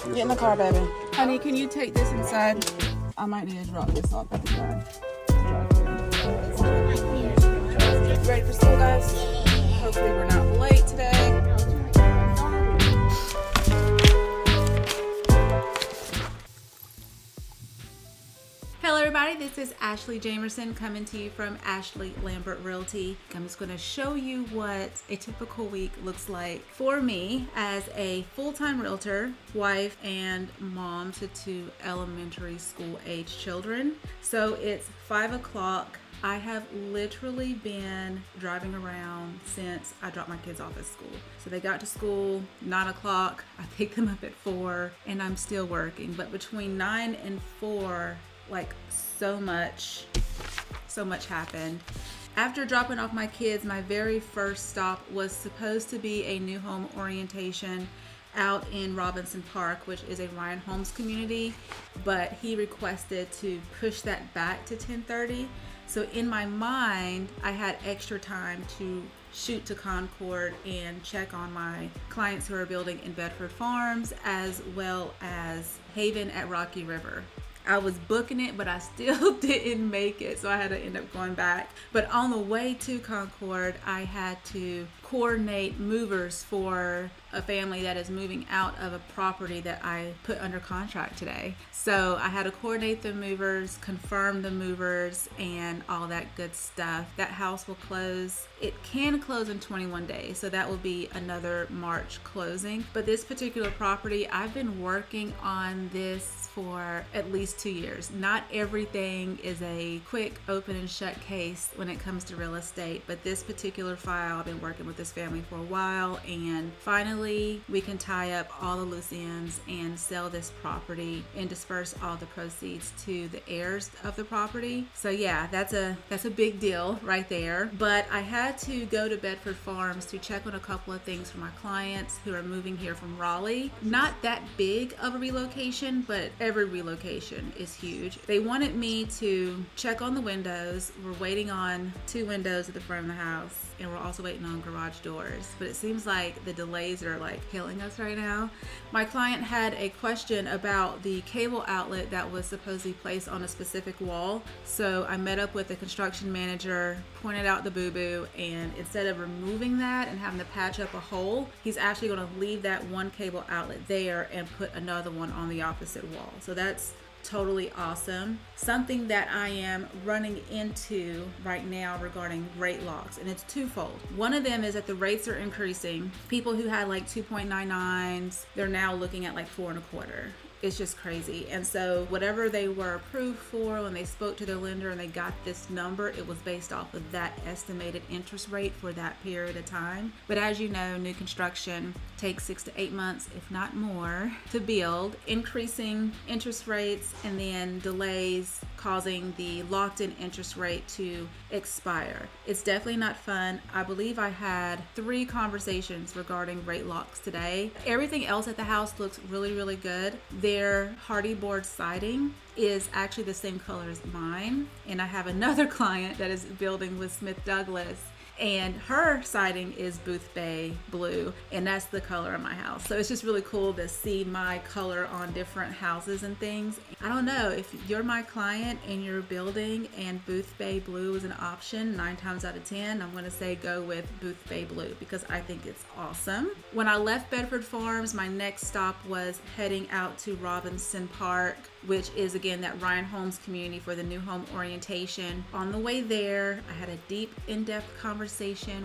Get in the car, baby. Honey, can you take this inside? I might need to drop this off at the drive. Ready for school, guys? Hopefully we're not late today. Hello everybody, this is Ashley Jamerson coming to you from Ashley Lambert Realty. I'm just going to show you what a typical week looks like for me as a full-time realtor, wife, and mom to 2 elementary school age children. So it's 5 o'clock. I have literally been driving around since I dropped my kids off at school. So they got to school 9 o'clock, I picked them up at 4, and I'm still working. But between 9 and 4, like so much happened. After dropping off my kids, my very first stop was supposed to be a new home orientation out in Robinson Park, which is a Ryan Holmes community, but he requested to push that back to 10:30. So in my mind, I had extra time to shoot to Concord and check on my clients who are building in Bedford Farms as well as Haven at Rocky River. I was booking it, but I still didn't make it, so I had to end up going back. But on the way to Concord, I had to coordinate movers for a family that is moving out of a property that I put under contract today. So I had to coordinate the movers, confirm the movers, and all that good stuff. That house will close. It can close in 21 days, so that will be another March closing. But this particular property, I've been working on this for at least 2 years. Not everything is a quick open and shut case when it comes to real estate, but this particular file, I've been working with this family for a while, and finally we can tie up all the loose ends and sell this property and disperse all the proceeds to the heirs of the property. So yeah, that's a big deal right there. But I had to go to Bedford Farms to check on a couple of things for my clients who are moving here from Raleigh. Not that big of a relocation, but every relocation is huge. They wanted me to check on the windows. We're waiting on 2 windows at the front of the house, and we're also waiting on garage doors. But it seems like the delays are like killing us right now. My client had a question about the cable outlet that was supposedly placed on a specific wall. So I met up with the construction manager, pointed out the boo-boo, and instead of removing that and having to patch up a hole, he's actually going to leave that one cable outlet there and put another one on the opposite wall. So that's totally awesome. Something that I am running into right now regarding rate locks, and it's twofold. One of them is that the rates are increasing. People who had like 2.99s, they're now looking at like 4.25. It's just crazy. And so whatever they were approved for when they spoke to their lender and they got this number, it was based off of that estimated interest rate for that period of time. But as you know, new construction takes 6 to 8 months, if not more, to build, increasing interest rates and then delays causing the locked-in interest rate to expire. It's definitely not fun. I believe I had 3 conversations regarding rate locks today. Everything else at the house looks really, really good. Their hardy board siding is actually the same color as mine. And I have another client that is building with Smith Douglas, and her siding is Booth Bay blue, and that's the color of my house. So it's just really cool to see my color on different houses and things. I don't know, if you're my client and you're building and Booth Bay blue is an option, 9 times out of 10, I'm gonna say go with Booth Bay blue because I think it's awesome. When I left Bedford Farms, my next stop was heading out to Robinson Park, which is again that Ryan Holmes community for the new home orientation. On the way there, I had a deep, in-depth conversation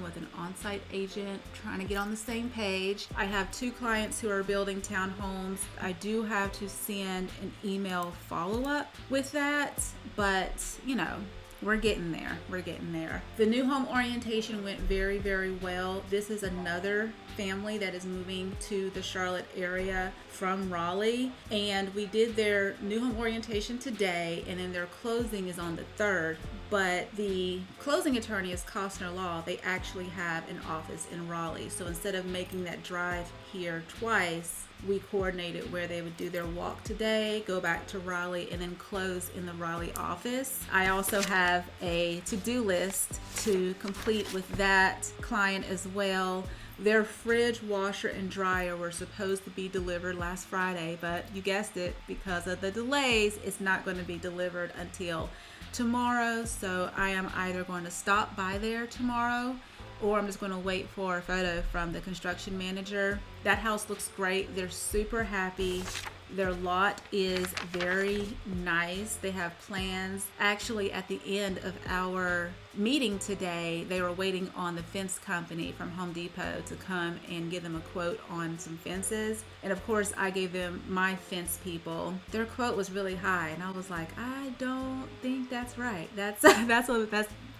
with an on-site agent trying to get on the same page. I have 2 clients who are building townhomes. I do have to send an email follow-up with that, but you know, we're getting there. The new home orientation went very, very well. This is another family that is moving to the Charlotte area from Raleigh, and we did their new home orientation today, and then their closing is on the 3rd. But the closing attorney is Costner Law. They actually have an office in Raleigh. So instead of making that drive here twice, we coordinated where they would do their walk today, go back to Raleigh, and then close in the Raleigh office. I also have a to-do list to complete with that client as well. Their fridge, washer, and dryer were supposed to be delivered last Friday, but you guessed it, because of the delays, it's not going to be delivered until tomorrow. So I am either going to stop by there tomorrow, or I'm just going to wait for a photo from the construction manager. That house looks great. They're super happy. Their lot is very nice. They have plans. Actually, at the end of our meeting today, they were waiting on the fence company from Home Depot to come and give them a quote on some fences. And of course, I gave them my fence people. Their quote was really high, and I was like, I don't think that's right. That's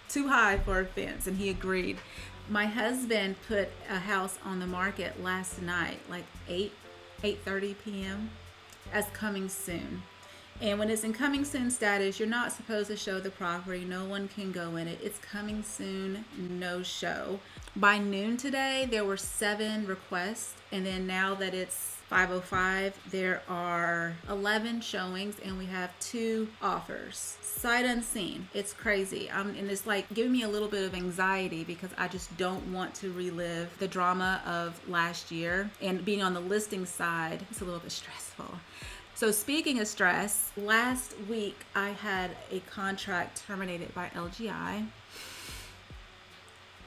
too high for a fence. And he agreed. My husband put a house on the market last night, like 8:30 p.m. as coming soon. And when it's in coming soon status, you're not supposed to show the property. No one can go in it. It's coming soon, no show. By noon today, there were 7 requests. And then now that it's 5:05, there are 11 showings, and we have 2 offers. Sight unseen. It's crazy. And it's like giving me a little bit of anxiety, because I just don't want to relive the drama of last year. And being on the listing side, it's a little bit stressful. So speaking of stress, last week I had a contract terminated by LGI.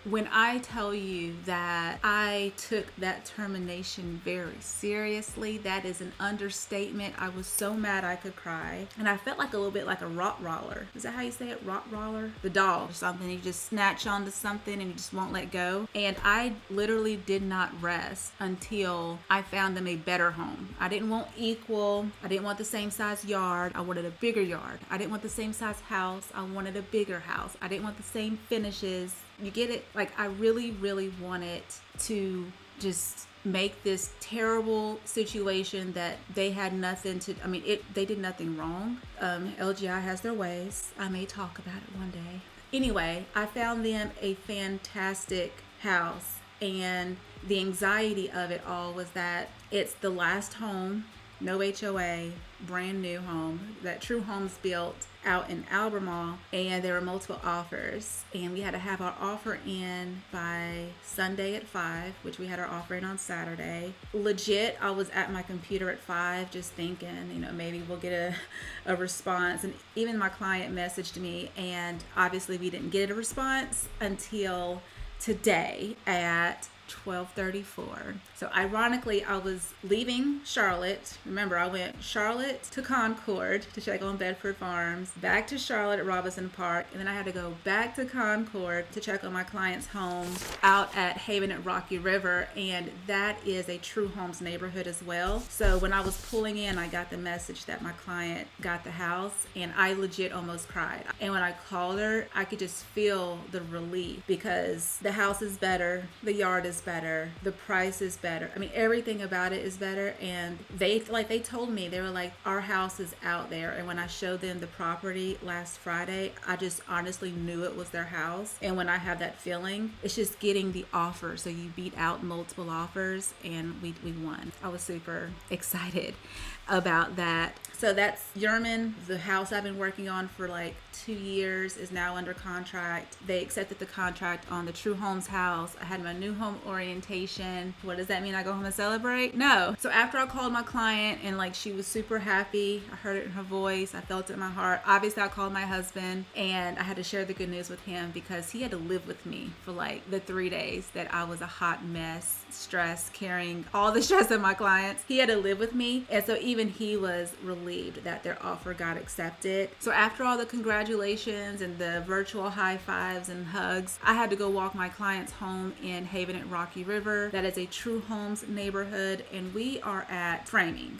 When I tell you that I took that termination very seriously, that is an understatement. I was so mad I could cry. And I felt like a little bit like a Rottweiler. Is that how you say it? Rottweiler? The dog or something. You just snatch onto something and you just won't let go. And I literally did not rest until I found them a better home. I didn't want equal. I didn't want the same size yard. I wanted a bigger yard. I didn't want the same size house. I wanted a bigger house. I didn't want the same finishes. You get it? Like, I really, really wanted to just make this terrible situation that they had nothing to, they did nothing wrong. LGI has their ways. I may talk about it one day. Anyway, I found them a fantastic house, and the anxiety of it all was that it's the last home, no HOA, brand new home that True Homes built out in Albemarle, and there were multiple offers, and we had to have our offer in by Sunday at 5, which we had our offer in on Saturday. Legit, I was at my computer at 5 just thinking, maybe we'll get a response. And even my client messaged me, and obviously we didn't get a response until today at 12:34. So ironically, I was leaving Charlotte. Remember, I went Charlotte to Concord to check on Bedford Farms, back to Charlotte at Robinson Park, and then I had to go back to Concord to check on my client's home out at Haven at Rocky River, and that is a True Homes neighborhood as well. So when I was pulling in, I got the message that my client got the house, and I legit almost cried. And when I called her, I could just feel the relief, because the house is better, the yard is better, the price is better. Everything about it is better. And they told me, they were like, our house is out there. And when I showed them the property last Friday, I just honestly knew it was their house. And when I have that feeling, it's just getting the offer. So you beat out multiple offers, and we won. I was super excited about that. So that's Yerman. The house I've been working on for like 2 years is now under contract. They accepted the contract on the True Homes house. I had my new home orientation. What does that mean? I go home and celebrate? No. So after I called my client, and she was super happy, I heard it in her voice, I felt it in my heart. Obviously, I called my husband, and I had to share the good news with him, because he had to live with me for the 3 days that I was a hot mess, stress, carrying all the stress of my clients. He had to live with me. And so even he was relieved that their offer got accepted. So after all the congratulations and the virtual high fives and hugs, I had to go walk my clients home in Haven at Rocky River. That is a True Homes neighborhood, and we are at framing.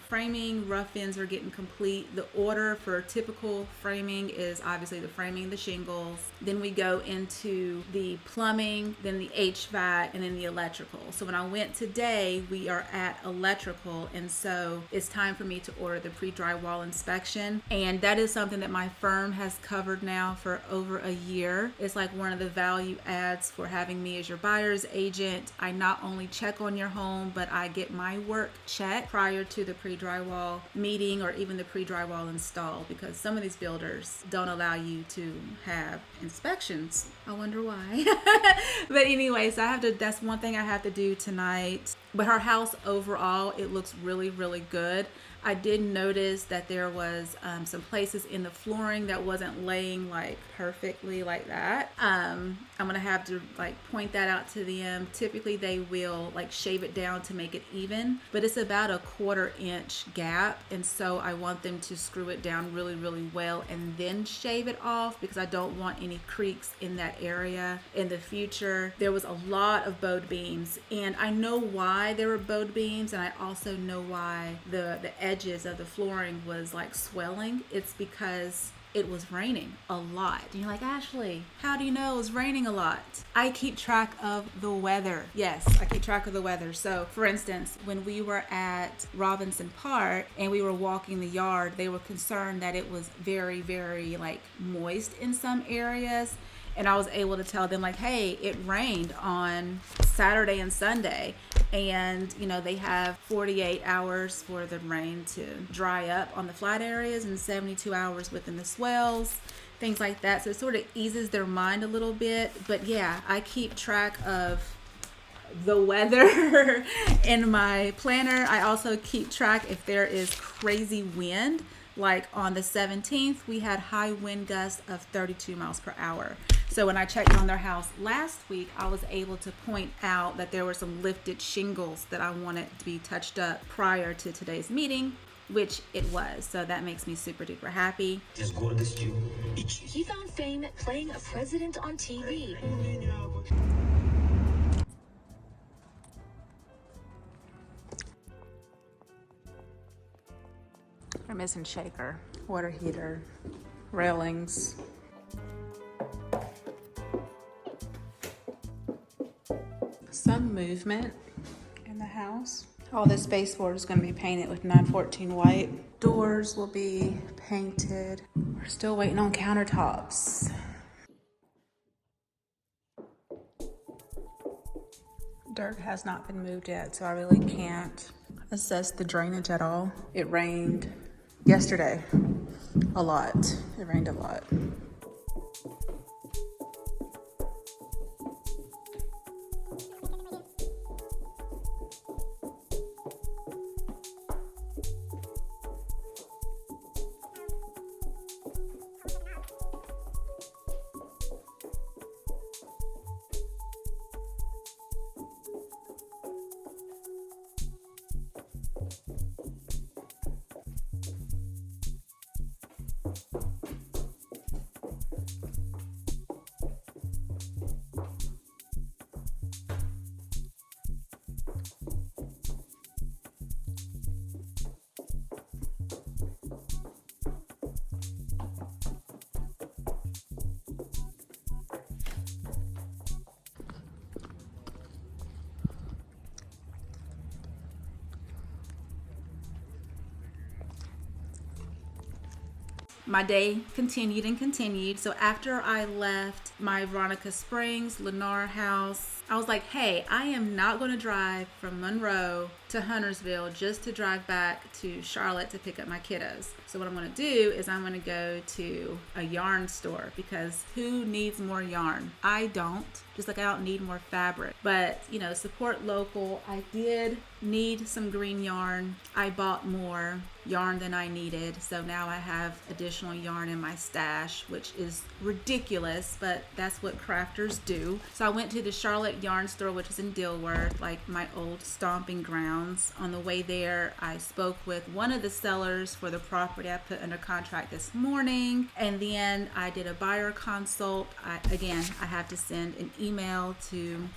Framing, rough ends are getting complete. The order for typical framing is obviously the framing, the shingles. Then we go into the plumbing, then the HVAC, and then the electrical. So when I went today, we are at electrical, and so it's time for me to order the pre-drywall inspection. And that is something that my firm has covered now for over a year. It's like one of the value adds for having me as your buyer's buyer's agent, I not only check on your home, but I get my work checked prior to the pre-drywall meeting or even the pre-drywall install, because some of these builders don't allow you to have inspections. I wonder why. But anyways, that's one thing I have to do tonight. But her house overall, it looks really, really good. I did notice that there was some places in the flooring that wasn't laying like perfectly like that. I'm gonna have to like point that out to them. Typically they will like shave it down to make it even, but it's about a 1/4 inch gap, and so I want them to screw it down really, really well and then shave it off, because I don't want any creaks in that area in the future. There was a lot of bowed beams, and I know why there were bowed beams, and I also know why the edges of the flooring was like swelling. It's because it was raining a lot. And you're like, Ashley, how do you know it was raining a lot? I keep track of the weather. Yes, I keep track of the weather. So for instance, when we were at Robinson Park and we were walking the yard, they were concerned that it was very, very like moist in some areas. And I was able to tell them like, hey, it rained on Saturday and Sunday. And, you know, they have 48 hours for the rain to dry up on the flat areas and 72 hours within the swells, things like that. So it sort of eases their mind a little bit. But yeah, I keep track of the weather in my planner. I also keep track if there is crazy wind. Like on the 17th, we had high wind gusts of 32 miles per hour. So when I checked on their house last week, I was able to point out that there were some lifted shingles that I wanted to be touched up prior to today's meeting, which it was. So that makes me super duper happy. He found fame playing a president on TV. We're missing shaker, water heater, railings. Some movement in the house. All this baseboard is going to be painted with 914 white. Doors will be painted. We're still waiting on countertops. Dirt has not been moved yet, so I really can't assess the drainage at all. It rained yesterday a lot. It rained a lot. My day continued and continued. So after I left my Veronica Springs, Lennar house, I was like, hey, I am not going to drive from Monroe to Huntersville just to drive back to Charlotte to pick up my kiddos. So what I'm going to do is I'm going to go to a yarn store, because who needs more yarn? I don't. Just like I don't need more fabric. But, you know, support local. I did need some green yarn. I bought more yarn than I needed. So now I have additional yarn in my stash, which is ridiculous, but that's what crafters do. So I went to the Charlotte yarn store, which is in Dilworth, like my old stomping grounds. On the way there, I spoke with one of the sellers for the property I put under contract this morning. And then I did a buyer consult. I have to send an email to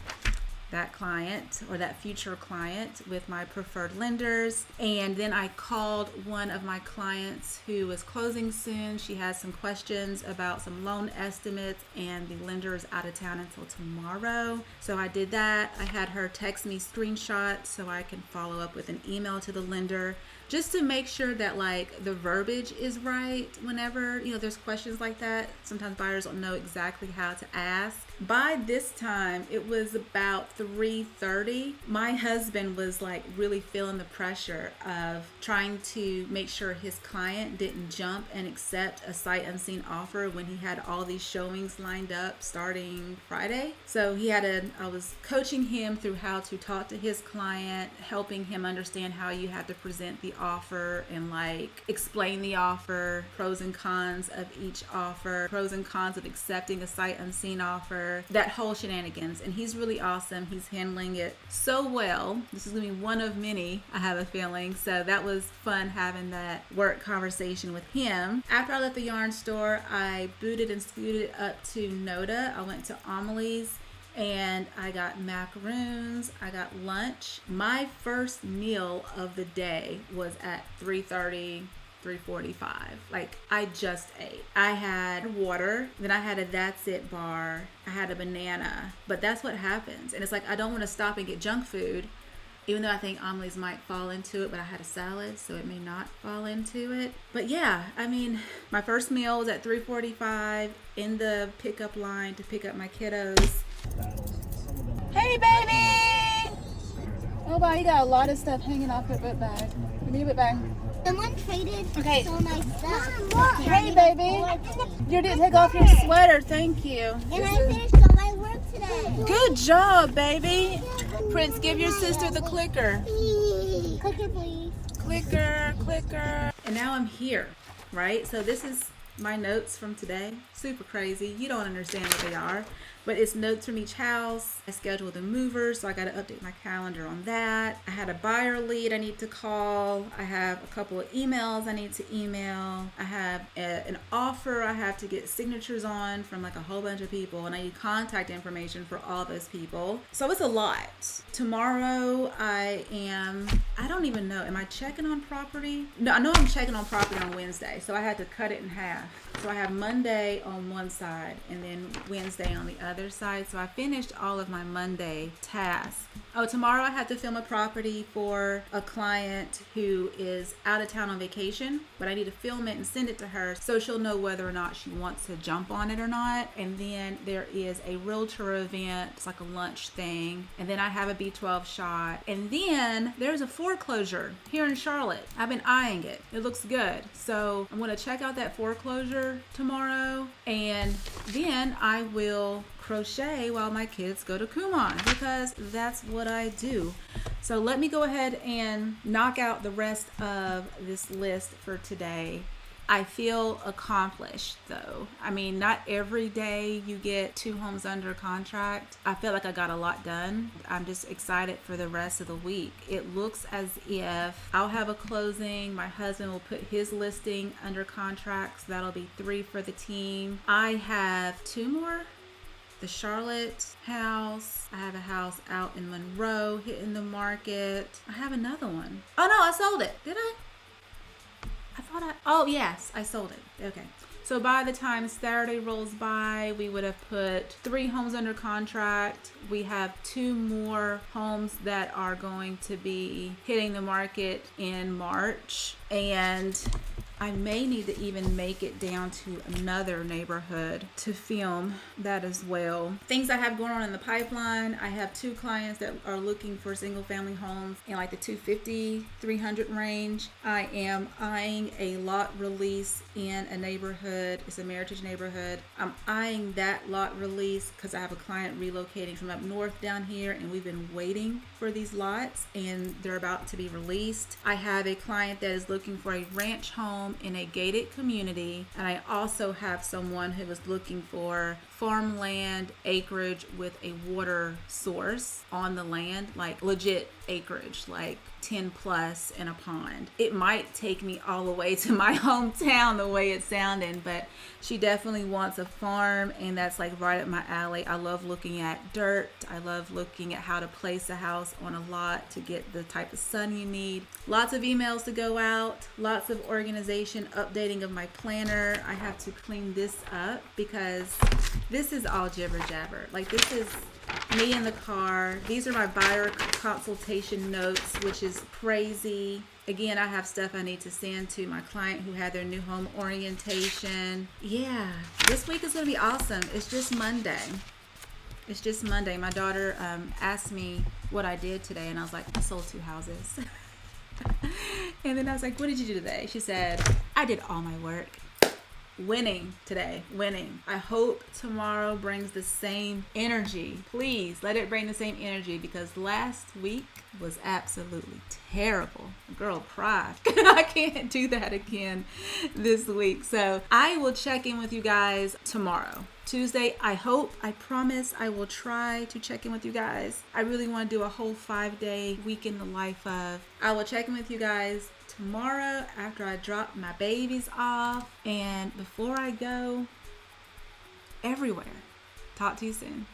that client or that future client with my preferred lenders. And then I called one of my clients who is closing soon. She has some questions about some loan estimates, and the lender is out of town until tomorrow. So I did that. I had her text me screenshots so I can follow up with an email to the lender. just to make sure that like the verbiage is right whenever, there's questions like that. Sometimes buyers don't know exactly how to ask. By this time, it was about 3:30. My husband was like really feeling the pressure of trying to make sure his client didn't jump and accept a sight unseen offer when he had all these showings lined up starting Friday. So I was coaching him through how to talk to his client, helping him understand how you have to present the offer and like explain the offer, pros and cons of each offer, pros and cons of accepting a sight unseen offer, that whole shenanigans. And he's really awesome. He's handling it so well. This is gonna be one of many, I have a feeling. So that was fun having that work conversation with him. After I left the yarn store, I booted and scooted up to Noda. I went to Amelie's and I got macaroons, I got lunch. My first meal of the day was at 3:30, 3:45. Like, I just ate. I had water, then I had a That's It bar, I had a banana. But that's what happens. And it's like, I don't want to stop and get junk food, even though I think Amelie's might fall into it, but I had a salad, so it may not fall into it. But yeah, I mean, my first meal was at 3:45 in the pickup line to pick up my kiddos. Hey, baby! Oh, wow, you got a lot of stuff hanging off your book bag. Give me your book bag. Someone traded so my stuff. Mom, hey, baby. You didn't take off your sweater. Thank you. And I finished all my work today. Good job, baby. Prince, give your sister the clicker. Clicker, please. Clicker. And now I'm here, right? So this is my notes from today. Super crazy. You don't understand what they are. But it's notes from each house. I scheduled the movers, so I got to update my calendar on that. I had a buyer lead I need to call. I have a couple of emails I need to email. I have an offer I have to get signatures on from like a whole bunch of people, and I need contact information for all those people. So it's a lot. Tomorrow I don't even know. Am I checking on property? No, I know I'm checking on property on Wednesday, so I had to cut it in half. So I have Monday on one side and then Wednesday on the other side. So I finished all of my Monday tasks. Oh, tomorrow I have to film a property for a client who is out of town on vacation, but I need to film it and send it to her so she'll know whether or not she wants to jump on it or not. And then there is a Realtor event. It's like a lunch thing. And then I have a B12 shot. And then there's a foreclosure here in Charlotte. I've been eyeing it. It looks good. So I'm going to check out that foreclosure tomorrow, and then I will crochet while my kids go to Kumon, because that's what I do. So let me go ahead and knock out the rest of this list for today. I feel accomplished though. I mean, not every day you get 2 homes under contract. I feel like I got a lot done. I'm just excited for the rest of the week. It looks as if I'll have a closing. My husband will put his listing under contract. So that'll be 3 for the team. I have 2 more. The Charlotte house. I have a house out in Monroe hitting the market. I have another one. Oh no, I sold it. Did I? Oh yes, I sold it. Okay. So by the time Saturday rolls by, we would have put 3 homes under contract. We have 2 more homes that are going to be hitting the market in March. And I may need to even make it down to another neighborhood to film that as well. Things I have going on in the pipeline. I have 2 clients that are looking for single family homes in like the 250, 300 range. I am eyeing a lot release in a neighborhood. It's a Meritage neighborhood. I'm eyeing that lot release because I have a client relocating from up north down here, and we've been waiting for these lots and they're about to be released. I have a client that is looking for a ranch home in a gated community, and I also have someone who is looking for farmland acreage with a water source on the land, like legit acreage, like 10 plus in a pond. It might take me all the way to my hometown the way it's sounding, but she definitely wants a farm, and that's like right up my alley. I love looking at dirt. I love looking at how to place a house on a lot to get the type of sun you need. Lots of emails to go out, lots of organization, updating of my planner. I have to clean this up because this is all jibber jabber. Like, this is me in the car. These are my buyer consultation notes, which is crazy. Again, I have stuff I need to send to my client who had their new home orientation. Yeah, this week is going to be awesome. It's just Monday. It's just Monday. My daughter asked me what I did today, and I was like, I sold 2 houses. And then I was like, what did you do today? She said, I did all my work. Winning today, winning. I hope tomorrow brings the same energy. Please let it bring the same energy, because last week was absolutely terrible. Girl cried. I can't do that again this week. So I will check in with you guys tomorrow, Tuesday. I promise I will try to check in with you guys. I really want to do a whole 5-day week in the life of. I will check in with you guys tomorrow after I drop my babies off and before I go everywhere. Talk to you soon.